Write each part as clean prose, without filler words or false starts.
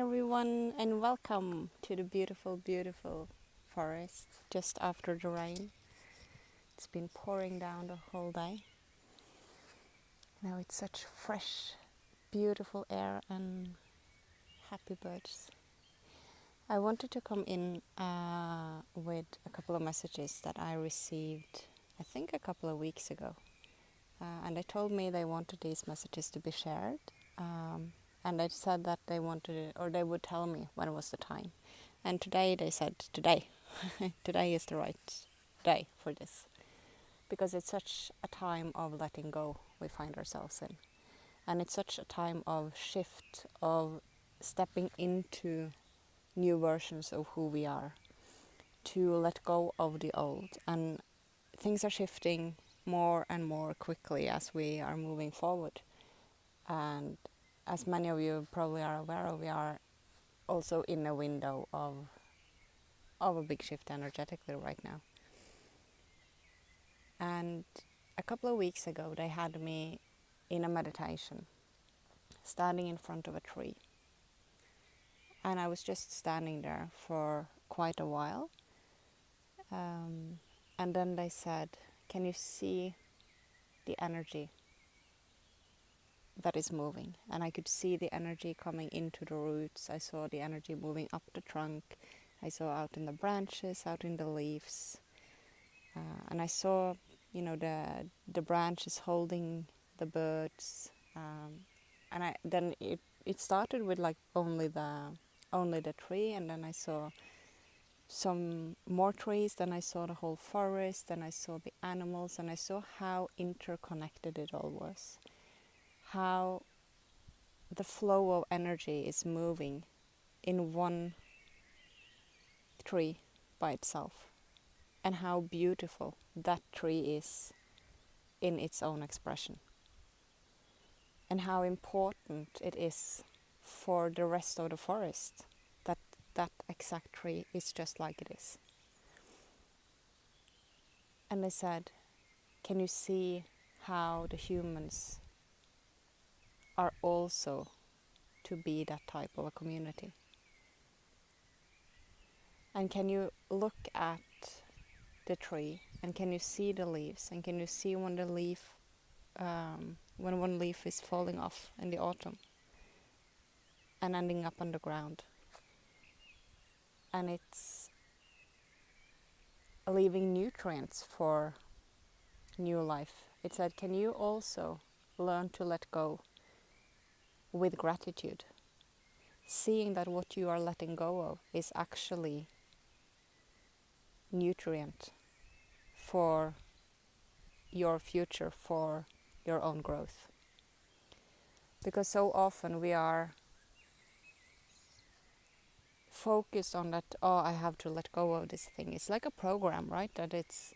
everyone, and welcome to the beautiful, beautiful forest just after the rain. It's been pouring down the whole day. Now it's such fresh, beautiful air and happy birds. I wanted to come in with a couple of messages that I received, I think a couple of weeks ago. And they told me they wanted these messages to be shared. And they said that they wanted it, or they would tell me when was the time. And today they said today. Today is the right day for this. Because it's such a time of letting go we find ourselves in. And it's such a time of shift, of stepping into new versions of who we are. To let go of the old. And things are shifting more and more quickly as we are moving forward. And as many of you probably are aware of, we are also in a window of a big shift energetically right now. And a couple of weeks ago they had me in a meditation, standing in front of a tree. And I was just standing there for quite a while. And then they said, can you see the energy that is moving? And I could see the energy coming into the roots. I saw the energy moving up the trunk. I saw out in the branches, out in the leaves. And I saw, the branches holding the birds. And then it started with like only the tree, and then I saw some more trees, then I saw the whole forest, then I saw the animals, and I saw how interconnected it all was. How the flow of energy is moving in one tree by itself, and how beautiful that tree is in its own expression, and how important it is for the rest of the forest that exact tree is just like it is. And they said, can you see how the humans are also to be that type of a community? And can you look at the tree, and can you see the leaves, and can you see when when one leaf is falling off in the autumn and ending up on the ground, and it's leaving nutrients for new life? It said, can you also learn to let go with gratitude, seeing that what you are letting go of is actually nutrient for your future, for your own growth? Because so often we are focused on that, I have to let go of this thing. It's like a program, right? That it's,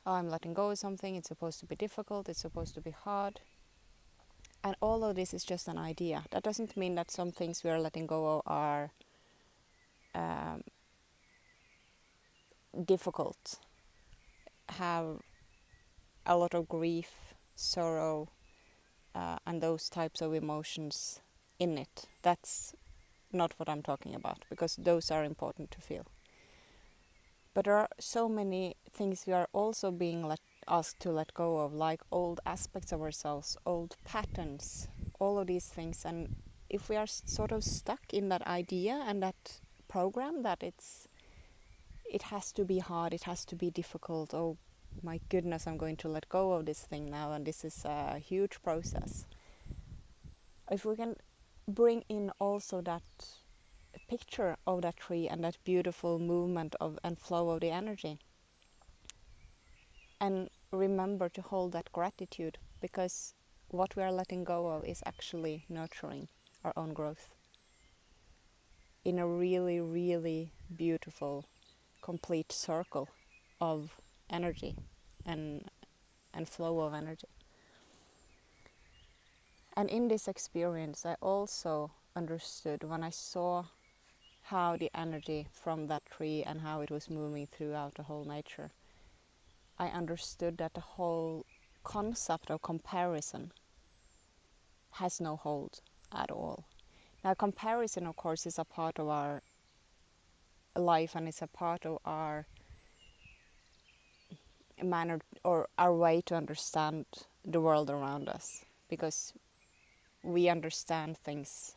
I'm letting go of something, it's supposed to be difficult, it's supposed to be hard. And all of this is just an idea. That doesn't mean that some things we are letting go of are difficult, have a lot of grief, sorrow, and those types of emotions in it. That's not what I'm talking about, because those are important to feel. But there are so many things we are also being asked to let go of, like old aspects of ourselves, old patterns, all of these things. And if we are sort of stuck in that idea and that program that it has to be hard, it has to be difficult, oh my goodness, I'm going to let go of this thing now, and this is a huge process. If we can bring in also that picture of that tree and that beautiful movement of and flow of the energy, and remember to hold that gratitude, because what we are letting go of is actually nurturing our own growth in a really, really beautiful, complete circle of energy and flow of energy. And in this experience, I also understood, when I saw how the energy from that tree and how it was moving throughout the whole nature, I understood that the whole concept of comparison has no hold at all. Now, comparison, of course, is a part of our life, and it's a part of our manner or our way to understand the world around us, because we understand things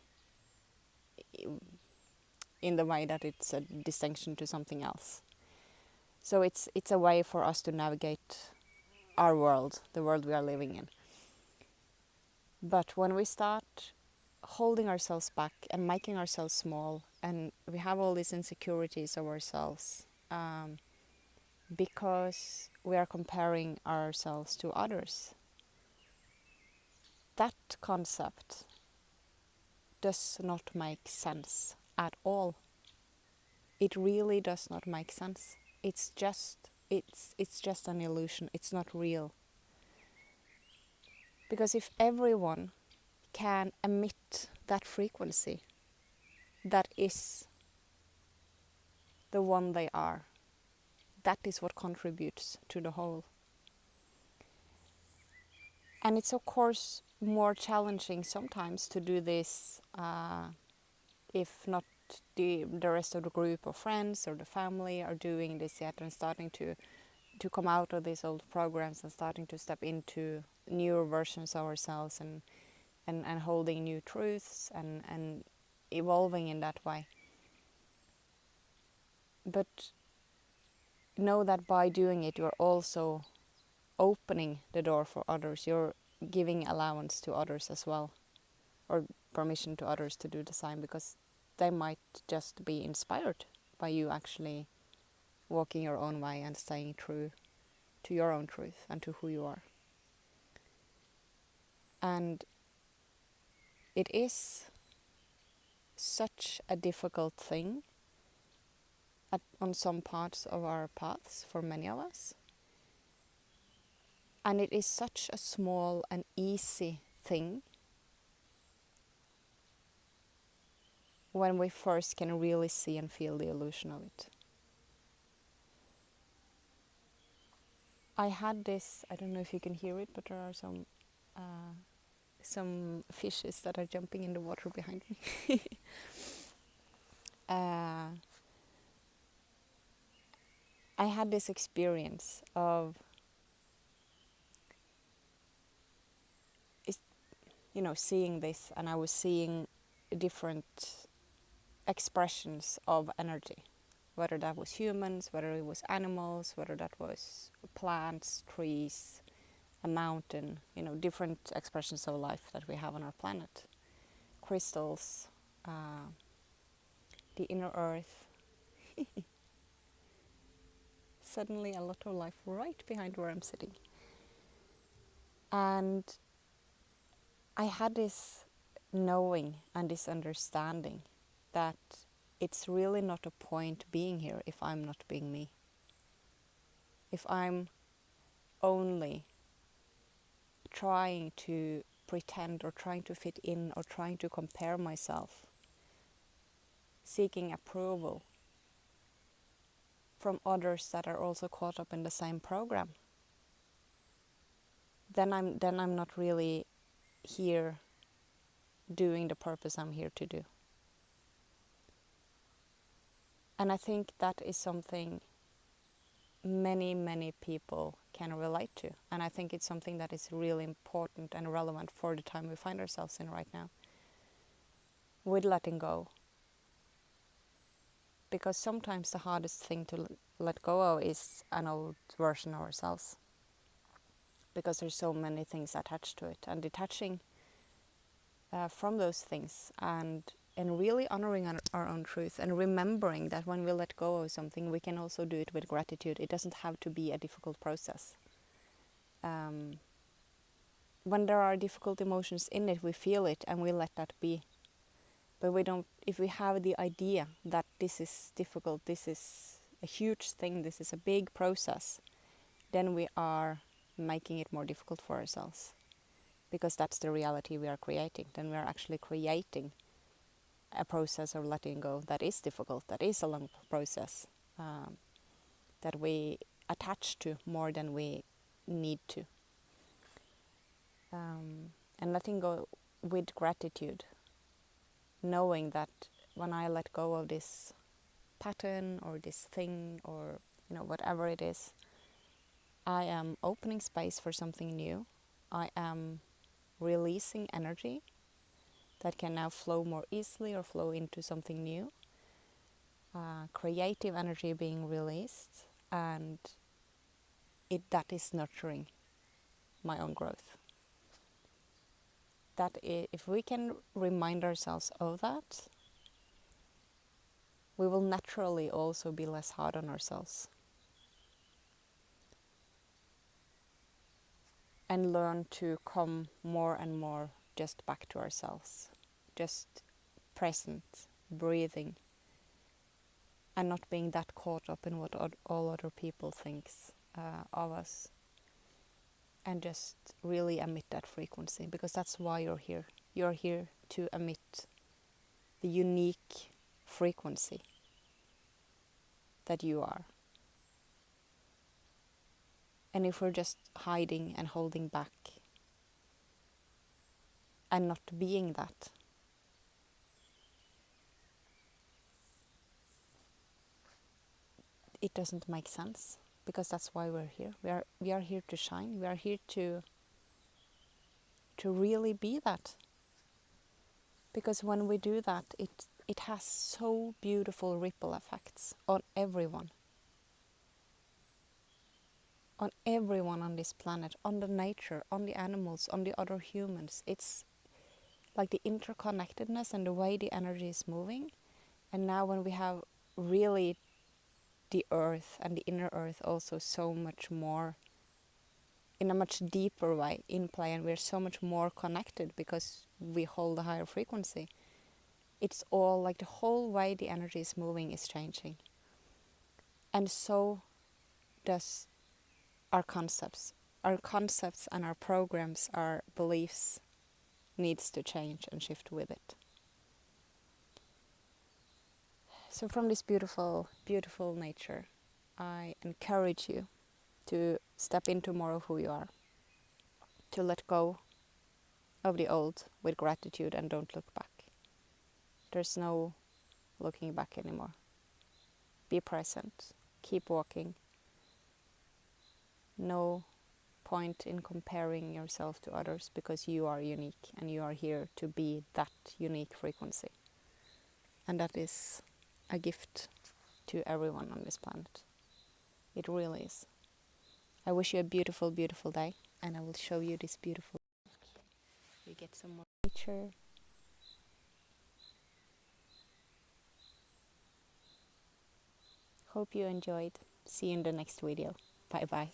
in the way that it's a distinction to something else. So it's a way for us to navigate our world, the world we are living in. But when we start holding ourselves back and making ourselves small, and we have all these insecurities of ourselves, because we are comparing ourselves to others, that concept does not make sense at all. It really does not make sense. It's just an illusion. It's not real. Because if everyone can emit that frequency that is the one they are, that is what contributes to the whole. And it's of course more challenging sometimes to do this if not the rest of the group of friends or the family are doing this yet, and starting to come out of these old programs and starting to step into newer versions of ourselves, and holding new truths and evolving in that way. But know that by doing it, you're also opening the door for others. You're giving allowance to others as well, or permission to others to do the same, because they might just be inspired by you actually walking your own way and staying true to your own truth and to who you are. And it is such a difficult thing on some parts of our paths for many of us. And it is such a small and easy thing when we first can really see and feel the illusion of it. I had this, I don't know if you can hear it, but there are some fishes that are jumping in the water behind me. I had this experience of, seeing this, and I was seeing different expressions of energy, whether that was humans, whether it was animals, whether that was plants, trees, a mountain, different expressions of life that we have on our planet. Crystals, the inner earth. Suddenly a lot of life right behind where I'm sitting. And I had this knowing and this understanding that it's really not a point being here if I'm not being me. If I'm only trying to pretend or trying to fit in or trying to compare myself, seeking approval from others that are also caught up in the same program, then I'm not really here doing the purpose I'm here to do. And I think that is something many people can relate to. And I think it's something that is really important and relevant for the time we find ourselves in right now, with letting go. Because sometimes the hardest thing to let go of is an old version of ourselves. Because there's so many things attached to it. And detaching from those things and really honoring our own truth, and remembering that when we let go of something, we can also do it with gratitude. It doesn't have to be a difficult process. When there are difficult emotions in it, we feel it and we let that be. But we don't, if we have the idea that this is difficult, this is a huge thing, this is a big process, then we are making it more difficult for ourselves. Because that's the reality we are creating. Then we are actually creating a process of letting go that is difficult, that is a long process, that we attach to more than we need to. And letting go with gratitude knowing that when I let go of this pattern or this thing or whatever it is, I am opening space for something new. I am releasing energy that can now flow more easily or flow into something new. Creative energy being released, and that is nurturing my own growth. If we can remind ourselves of that, we will naturally also be less hard on ourselves and learn to come more and more just back to ourselves, just present, breathing, and not being that caught up in what all other people thinks of us, and just really emit that frequency, because that's why you're here. You're here to emit the unique frequency that you are. And if we're just hiding and holding back and not being that, it doesn't make sense, because that's why we're here. We are here to shine. We are here to really be that. Because when we do that, it has so beautiful ripple effects on everyone. On everyone on this planet, on the nature, on the animals, on the other humans. It's like the interconnectedness and the way the energy is moving. And now when we have really the earth and the inner earth also so much more, in a much deeper way, in play, and we're so much more connected because we hold a higher frequency. It's all like the whole way the energy is moving is changing. And so does our concepts. Our concepts and our programs, our beliefs needs to change and shift with it. So from this beautiful, beautiful nature, I encourage you to step into more of who you are, to let go of the old with gratitude and don't look back. There's no looking back anymore. Be present, keep walking. No point in comparing yourself to others, because you are unique and you are here to be that unique frequency. And that is a gift to everyone on this planet. It really is. I wish you a beautiful, beautiful day, and I will show you this beautiful. You get some more nature. Hope you enjoyed. See you in the next video. Bye bye.